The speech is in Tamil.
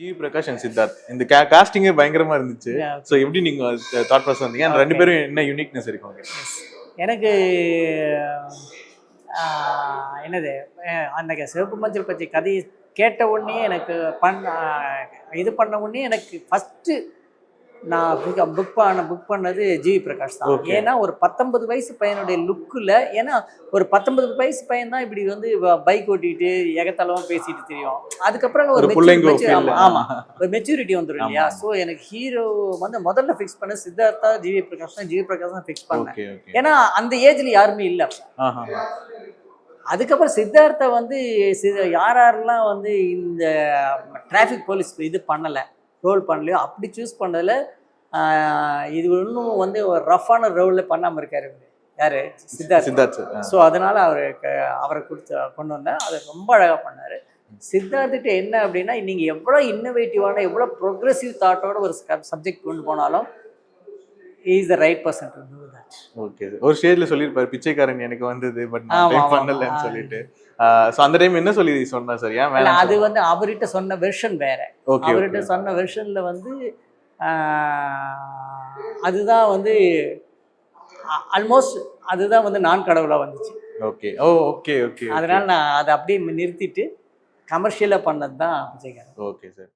ஜிவி பிரகாஷ் அண்ட் சித்தார்த் இந்த காஸ்டிங்கே பயங்கரமா இருந்துச்சு. ஸோ எப்படி நீங்க தாட் ப்ராசஸ் வந்தீங்க? அந்த ரெண்டு பேரும் என்ன யூனிக்னஸ் இருக்கும்? எனக்கு என்னது அந்த சிவப்பு மஞ்சள் பற்றி கதையை கேட்ட உடனே எனக்கு இது பண்ண உடனே எனக்கு ஃபஸ்ட்டு நான் புக் பண்ணது ஜிவி பிரகாஷ் தான். ஏன்னா ஒரு 19 வயசு பையனுடைய லுக்கில், ஏன்னா ஒரு 19 வயசு பையன் தான் இப்படி வந்து பைக் ஓட்டிட்டு எகத்தளவும் பேசிட்டு தெரியும். அதுக்கப்புறம் ஒரு மெச்சூரிட்டி வந்துடும் இல்லையா. ஸோ எனக்கு ஹீரோ வந்து முதல்ல ஃபிக்ஸ் பண்ண சித்தார்த்தா ஜிவி பிரகாஷ் தான். ஜிவி பிரகாஷ் தான் ஃபிக்ஸ் பண்ணேன். ஏன்னா அந்த ஏஜ்ல யாருமே இல்லை. அதுக்கப்புறம் சித்தார்த்தை வந்து யாரெல்லாம் வந்து இந்த டிராஃபிக் போலீஸ் இது பண்ணலை, ரோல் பண்ணலையோ அப்படி சூஸ் பண்ணதில் இது இன்னும் வந்து ஒரு ரஃப்பான ரோலில் பண்ணாமல் இருக்காரு. யார்? சித்தார்த். ஸோ அதனால் அவரை கொண்டு வந்தேன். அதை ரொம்ப அழகாக பண்ணார். சித்தார்த்திட்ட என்ன அப்படின்னா, நீங்கள் எவ்வளோ இன்னோவேட்டிவான எவ்வளோ ப்ரோக்ரெசிவ் தாட்டோட ஒரு சப்ஜெக்ட் கொண்டு போனாலும் is the right person to do that. Okay. ஒரு ஸ்டேஜ்ல சொல்லியிருப்பாரு, பிச்சைக்காரன் எனக்கு வந்தது பட் நான் பண்ணலன்னு சொல்லிட்டு. ஸோ அந்த டைம் என்ன சொல்லி சொன்னா சார்? ஏன் வேலை? அது வந்து அவர்கிட்ட சொன்ன வெர்ஷன் வேற. அவர்கிட்ட சொன்ன வெர்ஷன்ல வந்து அதுதான் வந்து ஆல்மோஸ்ட் அதுதான் வந்து நான் கடவுளாக வந்துச்சு. ஓகே. ஓகே. அதனால நான் அதை அப்படியே நிறுத்திட்டு கமர்ஷியலாக பண்ணது தான் விஜயகாந்த். Okay sir.